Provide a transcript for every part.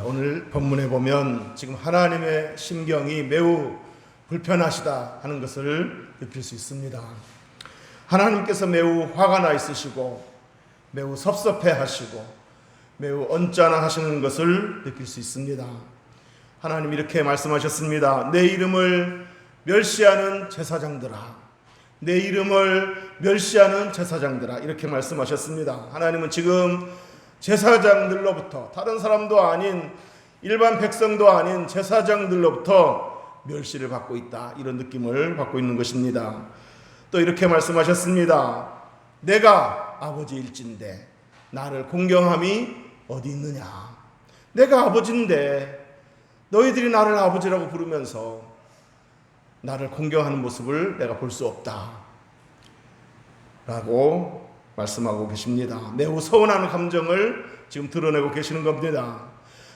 오늘 본문에 보면 지금 하나님의 심경이 매우 불편하시다 하는 것을 느낄 수 있습니다. 하나님께서 매우 화가 나 있으시고 매우 섭섭해 하시고 매우 언짢아 하시는 것을 느낄 수 있습니다. 하나님 이렇게 말씀하셨습니다. 내 이름을 멸시하는 제사장들아, 내 이름을 멸시하는 제사장들아, 이렇게 말씀하셨습니다. 하나님은 지금 제사장들로부터, 다른 사람도 아닌 일반 백성도 아닌 제사장들로부터 멸시를 받고 있다, 이런 느낌을 받고 있는 것입니다. 또 이렇게 말씀하셨습니다. 내가 아버지일진데 나를 공경함이 어디 있느냐. 내가 아버지인데 너희들이 나를 아버지라고 부르면서 나를 공경하는 모습을 내가 볼 수 없다 라고 말씀하고 계십니다. 매우 서운한 감정을 지금 드러내고 계시는 겁니다.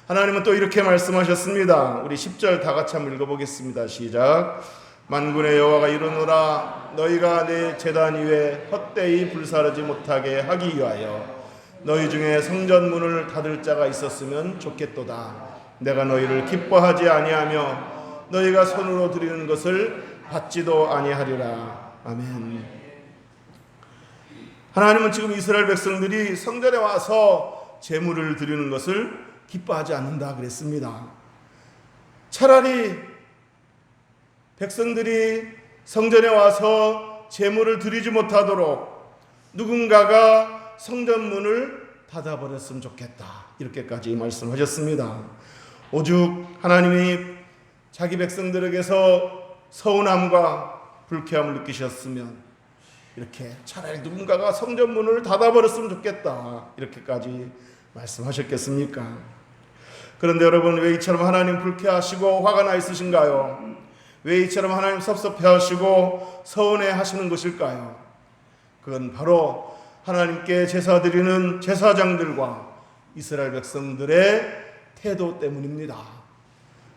하나님은 또 이렇게 말씀하셨습니다. 우리 10절 다 같이 한번 읽어보겠습니다. 시작. 만군의 여호와가 이르노라. 너희가 내 제단 위에 헛되이 불사르지 못하게 하기 위하여 너희 중에 성전문을 닫을 자가 있었으면 좋겠도다. 내가 너희를 기뻐하지 아니하며 너희가 손으로 드리는 것을 받지도 아니하리라. 아멘. 하나님은 지금 이스라엘 백성들이 성전에 와서 제물을 드리는 것을 기뻐하지 않는다 그랬습니다. 차라리 백성들이 성전에 와서 제물을 드리지 못하도록 누군가가 성전문을 닫아버렸으면 좋겠다, 이렇게까지 말씀하셨습니다. 오죽 하나님이 자기 백성들에게서 서운함과 불쾌함을 느끼셨으면 이렇게 차라리 누군가가 성전문을 닫아버렸으면 좋겠다, 이렇게까지 말씀하셨겠습니까? 그런데 여러분, 왜 이처럼 하나님 불쾌하시고 화가 나 있으신가요? 왜 이처럼 하나님 섭섭해하시고 서운해하시는 것일까요? 그건 바로 하나님께 제사 드리는 제사장들과 이스라엘 백성들의 태도 때문입니다.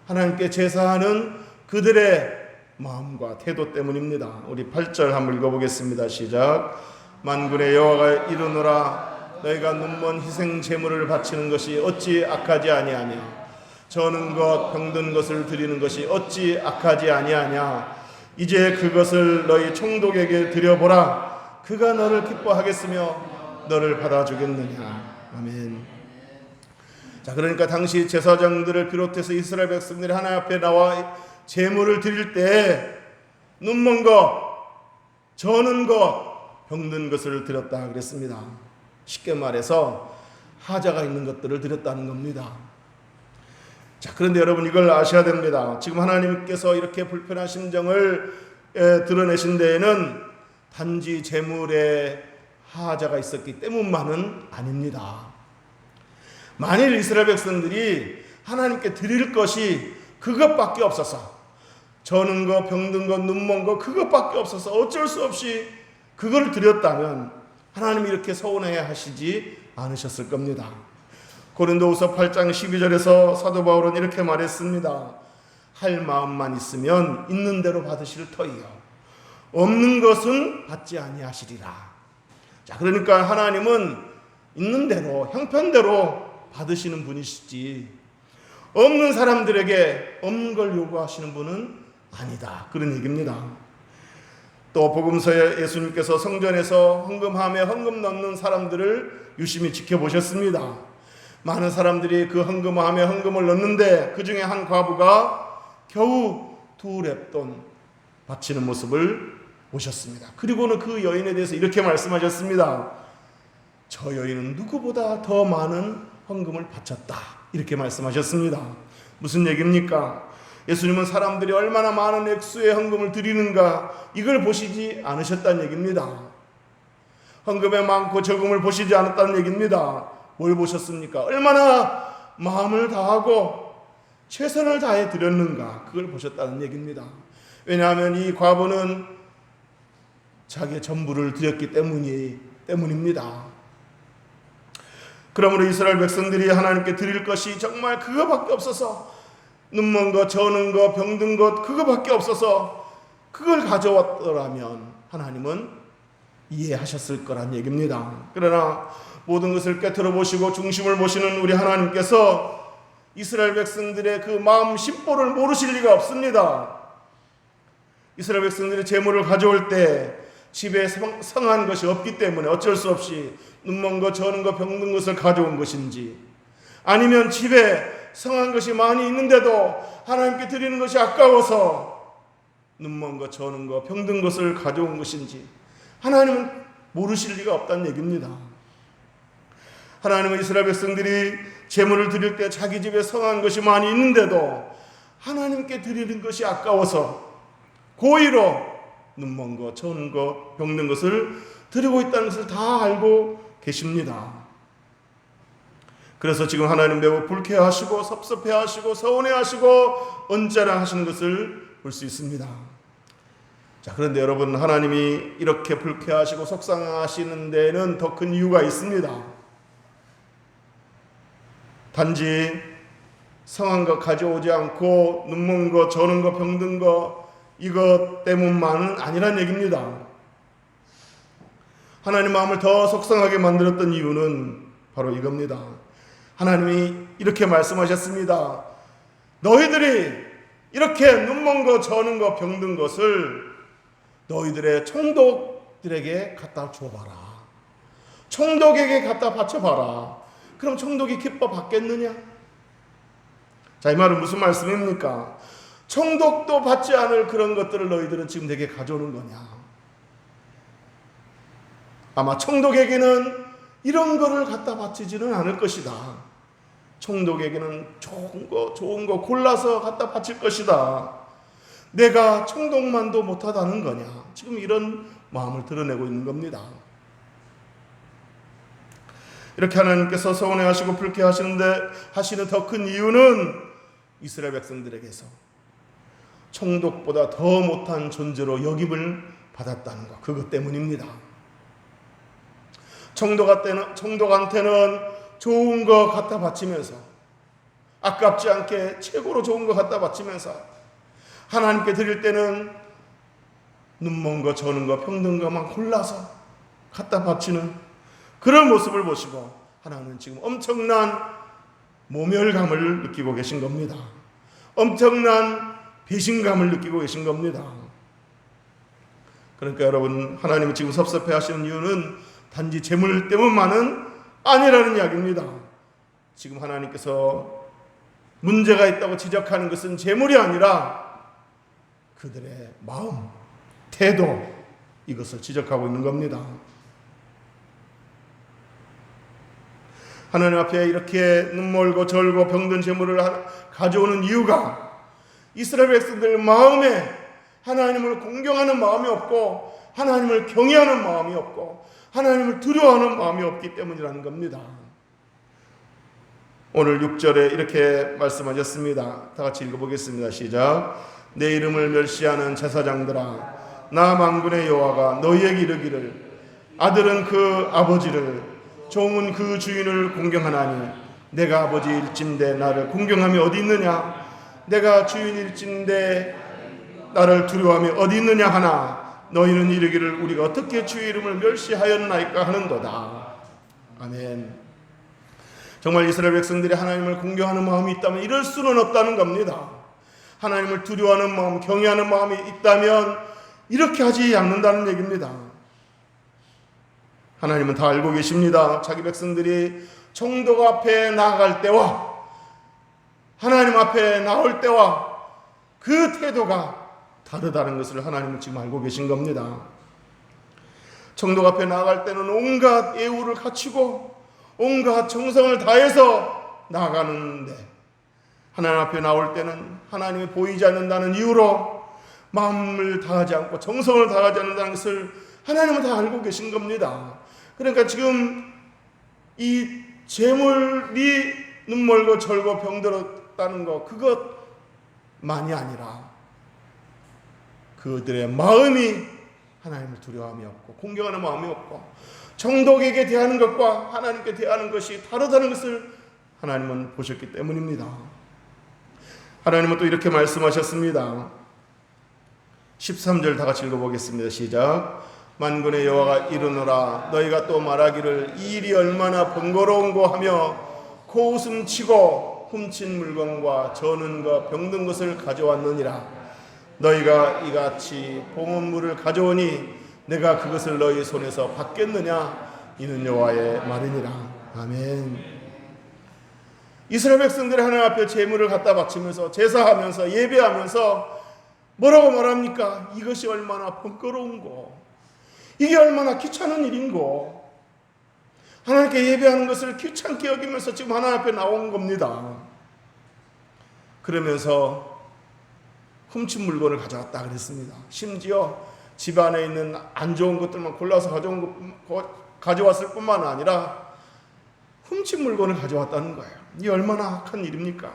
하나님께 제사하는 그들의 마음과 태도 때문입니다. 우리 8절 한번 읽어보겠습니다. 시작. 만군의 여호와가 이르노라. 너희가 눈먼 희생 제물을 바치는 것이 어찌 악하지 아니하며 저는 것 병든 것을 드리는 것이 어찌 악하지 아니하냐. 이제 그것을 너희 총독에게 드려보라. 그가 너를 기뻐하겠으며 너를 받아주겠느냐. 아멘. 자, 그러니까 당시 제사장들을 비롯해서 이스라엘 백성들이 하나님 앞에 나와 제물을 드릴 때 눈먼 것, 저는 것, 병든 것을 드렸다 그랬습니다. 쉽게 말해서 하자가 있는 것들을 드렸다는 겁니다. 자, 그런데 여러분 이걸 아셔야 됩니다. 지금 하나님께서 이렇게 불편한 심정을 드러내신 데에는 단지 제물에 하자가 있었기 때문만은 아닙니다. 만일 이스라엘 백성들이 하나님께 드릴 것이 그것밖에 없어서, 저는 것, 병든 것, 눈먼 것, 그것밖에 없어서 어쩔 수 없이 그걸 드렸다면 하나님이 이렇게 서운해 하시지 않으셨을 겁니다. 고린도후서 8장 12절에서 사도 바울은 이렇게 말했습니다. 할 마음만 있으면 있는 대로 받으실 터이요 없는 것은 받지 아니하시리라. 자, 그러니까 하나님은 있는 대로, 형편대로 받으시는 분이시지 없는 사람들에게 없는 걸 요구하시는 분은 아니다, 그런 얘기입니다. 또 복음서에 예수님께서 성전에서 헌금하며 헌금 넣는 사람들을 유심히 지켜보셨습니다. 많은 사람들이 그 헌금하며 헌금을 넣는데 그 중에 한 과부가 겨우 2렙돈 바치는 모습을 보셨습니다. 그리고는 그 여인에 대해서 이렇게 말씀하셨습니다. 저 여인은 누구보다 더 많은 헌금을 바쳤다, 이렇게 말씀하셨습니다. 무슨 얘기입니까? 예수님은 사람들이 얼마나 많은 액수의 헌금을 드리는가 이걸 보시지 않으셨다는 얘기입니다. 헌금의 많고 적음을 보시지 않았다는 얘기입니다. 뭘 보셨습니까? 얼마나 마음을 다하고 최선을 다해 드렸는가, 그걸 보셨다는 얘기입니다. 왜냐하면 이 과부는 자기의 전부를 드렸기 때문입니다. 그러므로 이스라엘 백성들이 하나님께 드릴 것이 정말 그거밖에 없어서, 눈먼 것, 저는 것, 병든 것, 그거밖에 없어서 그걸 가져왔더라면 하나님은 이해하셨을 거란 얘기입니다. 그러나 모든 것을 꿰뚫어 보시고 중심을 보시는 우리 하나님께서 이스라엘 백성들의 그 마음 심보를 모르실 리가 없습니다. 이스라엘 백성들이 제물을 가져올 때 집에 성한 것이 없기 때문에 어쩔 수 없이 눈먼 것, 저는 것, 병든 것을 가져온 것인지, 아니면 집에 성한 것이 많이 있는데도 하나님께 드리는 것이 아까워서 눈먼 것, 저는 것, 병든 것을 가져온 것인지 하나님은 모르실 리가 없다는 얘기입니다. 하나님은 이스라엘 백성들이 제물을 드릴 때 자기 집에 성한 것이 많이 있는데도 하나님께 드리는 것이 아까워서 고의로 눈먼 것, 저는 것, 병든 것을 드리고 있다는 것을 다 알고 계십니다. 그래서 지금 하나님 매우 불쾌하시고 섭섭해하시고 서운해하시고 언짢아 하시는 것을 볼 수 있습니다. 자, 그런데 여러분, 하나님이 이렇게 불쾌하시고 속상하시는 데에는 더 큰 이유가 있습니다. 단지 성한 것 가져오지 않고 눈먼 것, 저는 것, 병든 것 이것 때문만은 아니란 얘기입니다. 하나님 마음을 더 속상하게 만들었던 이유는 바로 이겁니다. 하나님이 이렇게 말씀하셨습니다. 너희들이 이렇게 눈먼 것, 저는 것, 병든 것을 너희들의 총독들에게 갖다 줘봐라. 총독에게 갖다 바쳐봐라. 그럼 총독이 기뻐 받겠느냐? 자, 이 말은 무슨 말씀입니까? 총독도 받지 않을 그런 것들을 너희들은 지금 내게 가져오는 거냐? 아마 총독에게는 이런 거를 갖다 바치지는 않을 것이다. 총독에게는 좋은 거 골라서 갖다 바칠 것이다. 내가 총독만도 못하다는 거냐? 지금 이런 마음을 드러내고 있는 겁니다. 이렇게 하나님께서 서운해하시고 불쾌하시는데 하시는 더 큰 이유는 이스라엘 백성들에게서 총독보다 더 못한 존재로 여김을 받았다는 것, 그것 때문입니다. 총독한테는 좋은 거 갖다 바치면서, 아깝지 않게 최고로 좋은 거 갖다 바치면서, 하나님께 드릴 때는 눈먼 거, 저는 거, 병든 것만 골라서 갖다 바치는 그런 모습을 보시고 하나님은 지금 엄청난 모멸감을 느끼고 계신 겁니다. 엄청난 배신감을 느끼고 계신 겁니다. 그러니까 여러분, 하나님이 지금 섭섭해 하시는 이유는 단지 재물 때문만은 아니라는 이야기입니다. 지금 하나님께서 문제가 있다고 지적하는 것은 재물이 아니라 그들의 마음, 태도, 이것을 지적하고 있는 겁니다. 하나님 앞에 이렇게 눈멀고 절고 병든 재물을 가져오는 이유가 이스라엘 백성들 마음에 하나님을 공경하는 마음이 없고 하나님을 경외하는 마음이 없고 하나님을 두려워하는 마음이 없기 때문이라는 겁니다. 오늘 6절에 이렇게 말씀하셨습니다. 다 같이 읽어보겠습니다. 시작. 내 이름을 멸시하는 제사장들아, 나 만군의 여호와가 너희에게 이르기를 아들은 그 아버지를, 종은 그 주인을 공경하나니 내가 아버지일진데 나를 공경함이 어디 있느냐? 내가 주인일진데 나를 두려워함이 어디 있느냐 하나 너희는 이르기를 우리가 어떻게 주의 이름을 멸시하였나이까 하는도다. 아멘. 정말 이스라엘 백성들이 하나님을 공경하는 마음이 있다면 이럴 수는 없다는 겁니다. 하나님을 두려워하는 마음, 경외하는 마음이 있다면 이렇게 하지 않는다는 얘기입니다. 하나님은 다 알고 계십니다. 자기 백성들이 총독 앞에 나아갈 때와 하나님 앞에 나올 때와 그 태도가 다르다는 것을 하나님은 지금 알고 계신 겁니다. 총독 앞에 나아갈 때는 온갖 예우를 갖추고 온갖 정성을 다해서 나아가는데, 하나님 앞에 나올 때는 하나님이 보이지 않는다는 이유로 마음을 다하지 않고 정성을 다하지 않는다는 것을 하나님은 다 알고 계신 겁니다. 그러니까 지금 이 재물이 눈멀고 절고 병들었다는 것, 그것만이 아니라 그들의 마음이 하나님을 두려워함이 없고 공경하는 마음이 없고 총독에게 대하는 것과 하나님께 대하는 것이 다르다는 것을 하나님은 보셨기 때문입니다. 하나님은 또 이렇게 말씀하셨습니다. 13절 다 같이 읽어보겠습니다. 시작. 만군의 여호와가 이르노라 너희가 또 말하기를 이 일이 얼마나 번거로운고 하며 코웃음 치고 훔친 물건과 저는 것 병든 것을 가져왔느니라. 너희가 이같이 봉헌물을 가져오니 내가 그것을 너희 손에서 받겠느냐? 이는 여호와의 말이니라. 아멘. 이스라엘 백성들이 하나님 앞에 제물을 갖다 바치면서 제사하면서 예배하면서 뭐라고 말합니까? 이것이 얼마나 번거로운고, 이게 얼마나 귀찮은 일인고, 하나님께 예배하는 것을 귀찮게 여기면서 지금 하나님 앞에 나온 겁니다. 그러면서 훔친 물건을 가져왔다 그랬습니다. 심지어 집안에 있는 안 좋은 것들만 골라서 가져왔을 뿐만 아니라 훔친 물건을 가져왔다는 거예요. 이 얼마나 악한 일입니까?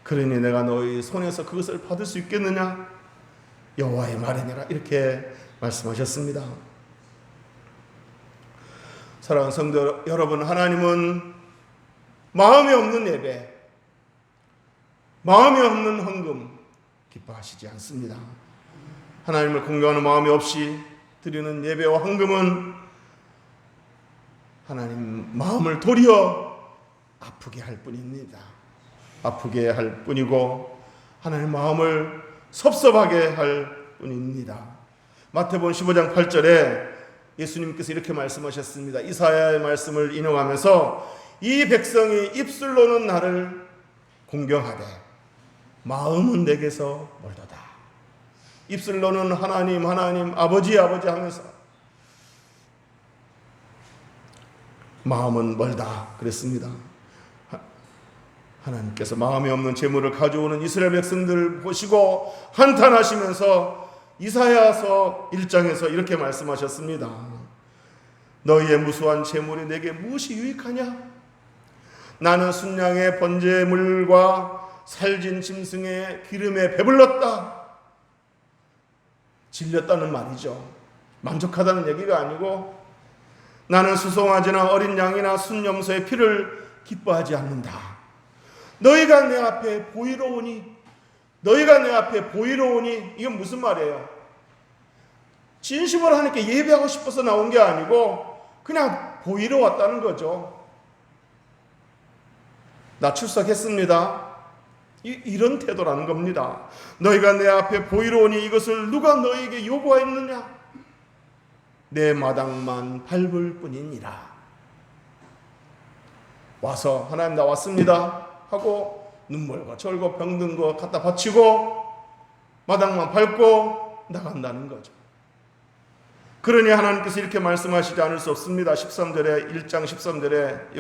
그러니 내가 너희 손에서 그것을 받을 수 있겠느냐? 여호와의 말이니라. 이렇게 말씀하셨습니다. 사랑하는 성도 여러분, 하나님은 마음이 없는 예배, 마음이 없는 헌금 기뻐하시지 않습니다. 하나님을 공경하는 마음이 없이 드리는 예배와 헌금은 하나님 마음을 도리어 아프게 할 뿐입니다. 아프게 할 뿐이고 하나님 마음을 섭섭하게 할 뿐입니다. 마태복음 15장 8절에 예수님께서 이렇게 말씀하셨습니다. 이사야의 말씀을 인용하면서 이 백성이 입술로는 나를 공경하되 마음은 내게서 멀도다. 입술로는 하나님 하나님 아버지 아버지 하면서 마음은 멀다 그랬습니다. 하나님께서 마음이 없는 재물을 가져오는 이스라엘 백성들을 보시고 한탄하시면서 이사야서 1장에서 이렇게 말씀하셨습니다. 너희의 무수한 재물이 내게 무엇이 유익하냐? 나는 순양의 번제물과 살진 짐승의 기름에 배불렀다. 질렸다는 말이죠. 만족하다는 얘기가 아니고 나는 수송아지나 어린 양이나 순염소의 피를 기뻐하지 않는다. 너희가 내 앞에 보이러 오니, 너희가 내 앞에 보이러 오니, 이건 무슨 말이에요? 진심으로 하나님께 예배하고 싶어서 나온 게 아니고 그냥 보이러 왔다는 거죠. 나 출석했습니다. 이런 태도라는 겁니다. 너희가 내 앞에 보이러 오니 이것을 누가 너희에게 요구하였느냐? 내 마당만 밟을 뿐이니라. 와서 하나님 나 왔습니다 하고 눈물과 절고 병든 거 갖다 바치고 마당만 밟고 나간다는 거죠. 그러니 하나님께서 이렇게 말씀하시지 않을 수 없습니다. 13절에 1장 13절에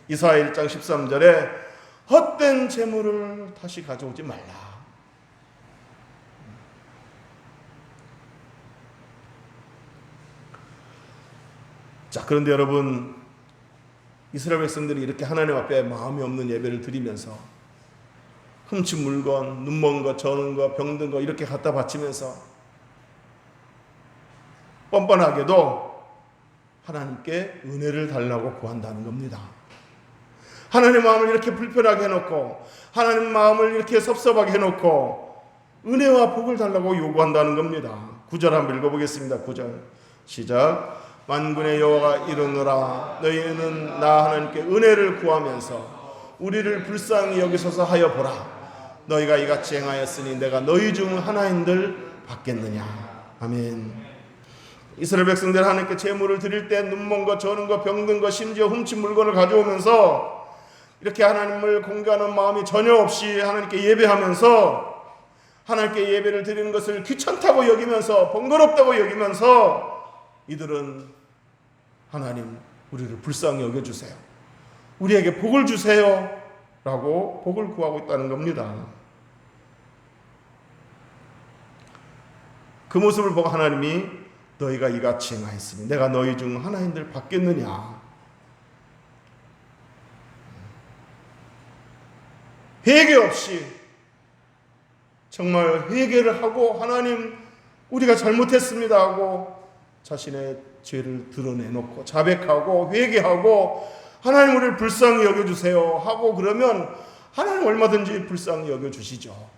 이사야 1장 13절에 헛된 재물을 다시 가져오지 말라. 자, 그런데 여러분, 이스라엘 백성들이 이렇게 하나님 앞에 마음이 없는 예배를 드리면서 훔친 물건, 눈먼 것, 저는 것, 병든 것 이렇게 갖다 바치면서 뻔뻔하게도 하나님께 은혜를 달라고 구한다는 겁니다. 하나님 마음을 이렇게 불편하게 해놓고 하나님 마음을 이렇게 섭섭하게 해놓고 은혜와 복을 달라고 요구한다는 겁니다. 9절 한번 읽어보겠습니다. 9절 시작. 만군의 여호와가 이르노라 너희는 나 하나님께 은혜를 구하면서 우리를 불쌍히 여기소서 하여 보라. 너희가 이같이 행하였으니 내가 너희 중 하나인들 받겠느냐. 아멘. 이스라엘 백성들 하나님께 제물을 드릴 때 눈먼 것, 저는 것, 병든 것, 심지어 훔친 물건을 가져오면서 이렇게 하나님을 공경하는 마음이 전혀 없이 하나님께 예배하면서 하나님께 예배를 드리는 것을 귀찮다고 여기면서 번거롭다고 여기면서 이들은 하나님 우리를 불쌍히 여겨주세요. 우리에게 복을 주세요. 라고 복을 구하고 있다는 겁니다. 그 모습을 보고 하나님이 너희가 이같이 행하였으니 내가 너희 중 하나인들 받겠느냐. 회개 없이 정말 회개를 하고 하나님 우리가 잘못했습니다 하고 자신의 죄를 드러내놓고 자백하고 회개하고 하나님 우리를 불쌍히 여겨주세요 하고 그러면 하나님 얼마든지 불쌍히 여겨주시죠.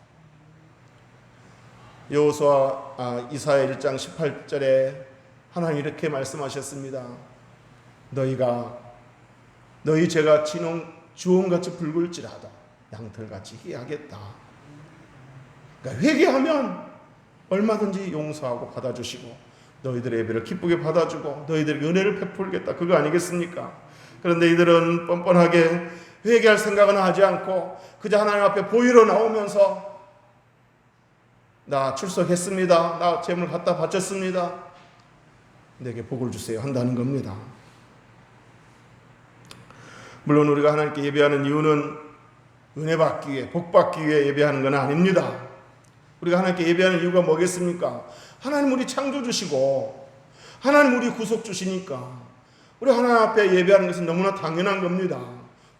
이사야 1장 18절에 하나님 이렇게 말씀하셨습니다. 너희 죄가 주홍같이 붉을지라도 양털같이 희하겠다. 그러니까 회개하면 얼마든지 용서하고 받아주시고 너희들의 예배를 기쁘게 받아주고 너희들에게 은혜를 베풀겠다. 그거 아니겠습니까? 그런데 이들은 뻔뻔하게 회개할 생각은 하지 않고 그저 하나님 앞에 보이러 나오면서 나 출석했습니다. 나 재물 갖다 바쳤습니다. 내게 복을 주세요 한다는 겁니다. 물론 우리가 하나님께 예배하는 이유는 은혜 받기 위해 복 받기 위해 예배하는 건 아닙니다. 우리가 하나님께 예배하는 이유가 뭐겠습니까? 하나님 우리 창조주시고 하나님 우리 구속주시니까 우리 하나님 앞에 예배하는 것은 너무나 당연한 겁니다.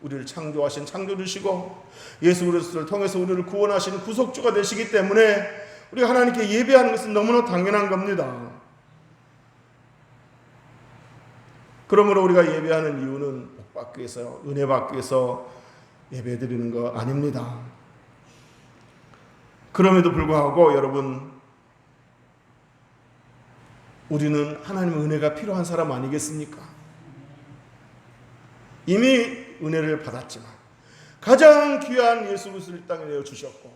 우리를 창조하신 창조주시고 예수 그리스도를 통해서 우리를 구원하신 구속주가 되시기 때문에 우리가 하나님께 예배하는 것은 너무나 당연한 겁니다. 그러므로 우리가 예배하는 이유는 복 받기 위해서 은혜 받기 위해서 예배드리는 거 아닙니다. 그럼에도 불구하고 여러분, 우리는 하나님의 은혜가 필요한 사람 아니겠습니까? 이미 은혜를 받았지만 가장 귀한 예수 그리스도를 이 땅에 내어주셨고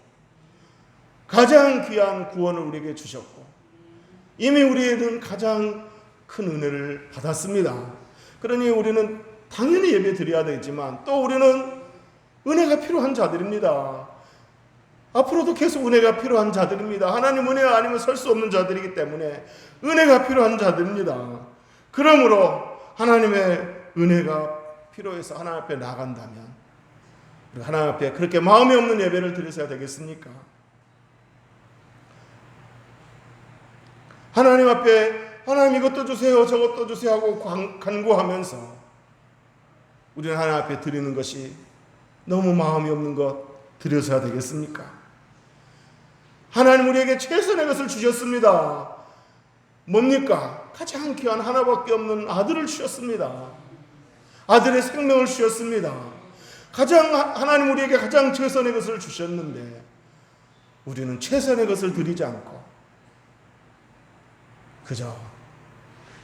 가장 귀한 구원을 우리에게 주셨고 이미 우리에는 가장 큰 은혜를 받았습니다. 그러니 우리는 당연히 예배 드려야 되지만 또 우리는 은혜가 필요한 자들입니다. 앞으로도 계속 은혜가 필요한 자들입니다. 하나님 은혜가 아니면 설 수 없는 자들이기 때문에 은혜가 필요한 자들입니다. 그러므로 하나님의 은혜가 필요해서 하나님 앞에 나간다면 하나님 앞에 그렇게 마음이 없는 예배를 드려야 되겠습니까? 하나님 앞에 하나님 이것도 주세요 저것도 주세요 하고 간구하면서 우리는 하나님 앞에 드리는 것이 너무 마음이 없는 것 드려서야 되겠습니까? 하나님 우리에게 최선의 것을 주셨습니다. 뭡니까? 가장 귀한 하나밖에 없는 아들을 주셨습니다. 아들의 생명을 주셨습니다. 하나님 우리에게 가장 최선의 것을 주셨는데 우리는 최선의 것을 드리지 않고 그저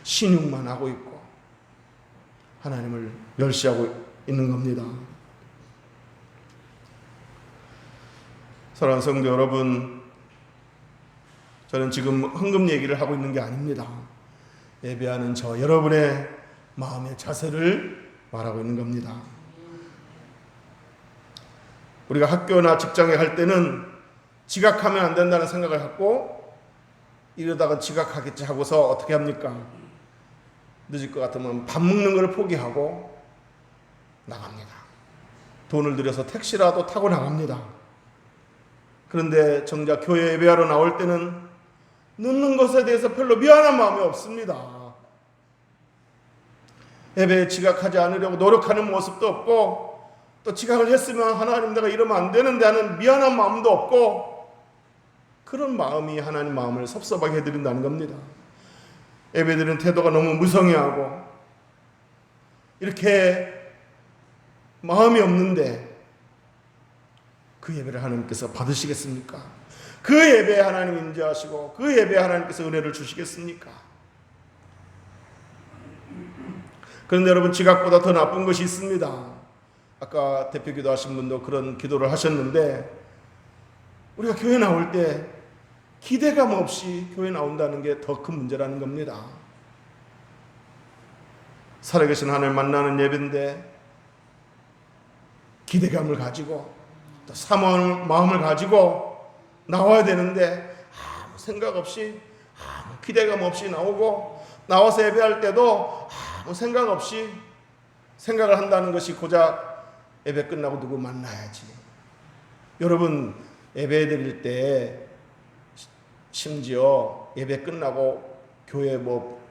신용만 하고 있고 하나님을 멸시하고 있는 겁니다. 사랑하는 성도 여러분, 저는 지금 헌금 얘기를 하고 있는 게 아닙니다. 예배하는 저 여러분의 마음의 자세를 말하고 있는 겁니다. 우리가 학교나 직장에 갈 때는 지각하면 안 된다는 생각을 갖고 이러다가 지각하겠지 하고서 어떻게 합니까? 늦을 것 같으면 밥 먹는 걸 포기하고 나갑니다. 돈을 들여서 택시라도 타고 나갑니다. 그런데 정작 교회 예배하러 나올 때는 늦는 것에 대해서 별로 미안한 마음이 없습니다. 예배에 지각하지 않으려고 노력하는 모습도 없고 또 지각을 했으면 하나님 내가 이러면 안 되는데 하는 미안한 마음도 없고 그런 마음이 하나님 마음을 섭섭하게 해드린다는 겁니다. 예배드리는 태도가 너무 무성의하고 이렇게 마음이 없는데 그 예배를 하나님께서 받으시겠습니까? 그 예배에 하나님 인자하시고 그 예배에 하나님께서 은혜를 주시겠습니까? 그런데 여러분, 지각보다 더 나쁜 것이 있습니다. 아까 대표 기도하신 분도 그런 기도를 하셨는데 우리가 교회 나올 때 기대감 없이 교회 나온다는 게 더 큰 문제라는 겁니다. 살아계신 하나님 만나는 예배인데 기대감을 가지고 또 사모하는 마음을 가지고 나와야 되는데 아무 생각 없이 아무 기대감 없이 나오고 나와서 예배할 때도 아무 생각 없이 생각을 한다는 것이 고작 예배 끝나고 누구 만나야지. 여러분, 예배 드릴 때 심지어 예배 끝나고 교회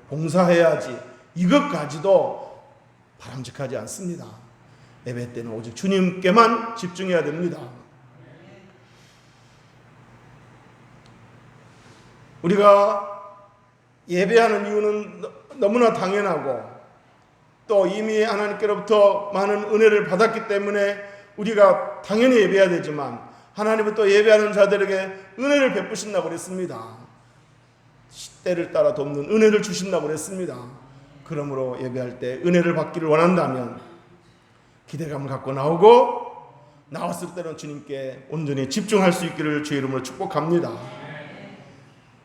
봉사해야지 이것까지도 바람직하지 않습니다. 예배 때는 오직 주님께만 집중해야 됩니다. 우리가 예배하는 이유는 너무나 당연하고 또 이미 하나님께로부터 많은 은혜를 받았기 때문에 우리가 당연히 예배해야 되지만 하나님은 또 예배하는 자들에게 은혜를 베푸신다고 그랬습니다. 때를 따라 돕는 은혜를 주신다고 그랬습니다. 그러므로 예배할 때 은혜를 받기를 원한다면 기대감을 갖고 나오고 나왔을 때는 주님께 온전히 집중할 수 있기를 주의 이름으로 축복합니다.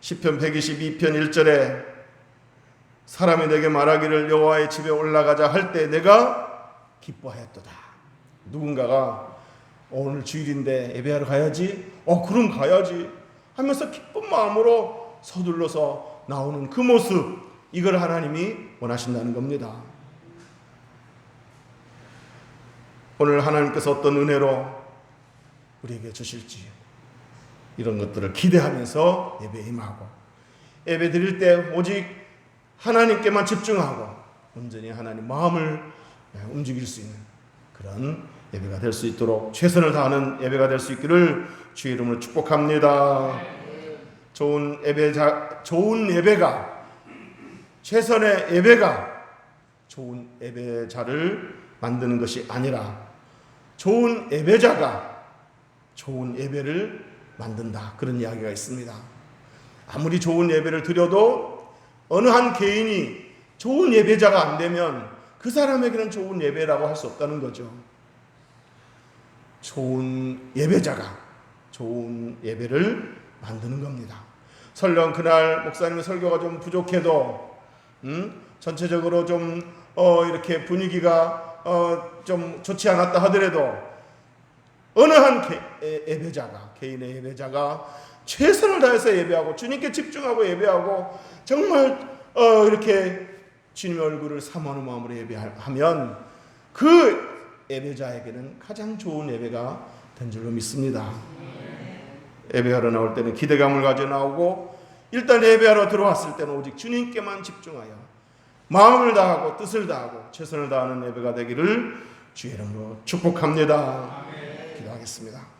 시편 122편 1절에 사람이 내게 말하기를 여호와의 집에 올라가자 할 때 내가 기뻐하였도다. 누군가가 오늘 주일인데 예배하러 가야지, 그럼 가야지 하면서 기쁜 마음으로 서둘러서 나오는 그 모습, 이걸 하나님이 원하신다는 겁니다. 오늘 하나님께서 어떤 은혜로 우리에게 주실지 이런 것들을 기대하면서 예배에 임하고, 예배 드릴 때 오직 하나님께만 집중하고 온전히 하나님 마음을 움직일 수 있는 그런 예배가 될 수 있도록 최선을 다하는 예배가 될 수 있기를 주의 이름으로 축복합니다. 좋은 예배가, 최선의 예배가 좋은 예배자를 만드는 것이 아니라 좋은 예배자가 좋은 예배를 만든다, 그런 이야기가 있습니다. 아무리 좋은 예배를 드려도 어느 한 개인이 좋은 예배자가 안 되면 그 사람에게는 좋은 예배라고 할 수 없다는 거죠. 좋은 예배자가 좋은 예배를 만드는 겁니다. 설령 그날 목사님의 설교가 좀 부족해도 전체적으로 좀 이렇게 분위기가 좀 좋지 않았다 하더라도 어느 한 예배자가, 개인의 예배자가 최선을 다해서 예배하고 주님께 집중하고 예배하고 정말 이렇게 주님의 얼굴을 사모하는 마음으로 예배하면 그 예배자에게는 가장 좋은 예배가 된 줄로 믿습니다. 예배하러 나올 때는 기대감을 가져 나오고, 일단 예배하러 들어왔을 때는 오직 주님께만 집중하여 마음을 다하고 뜻을 다하고 최선을 다하는 예배가 되기를 주의 이름으로 축복합니다. 기도하겠습니다.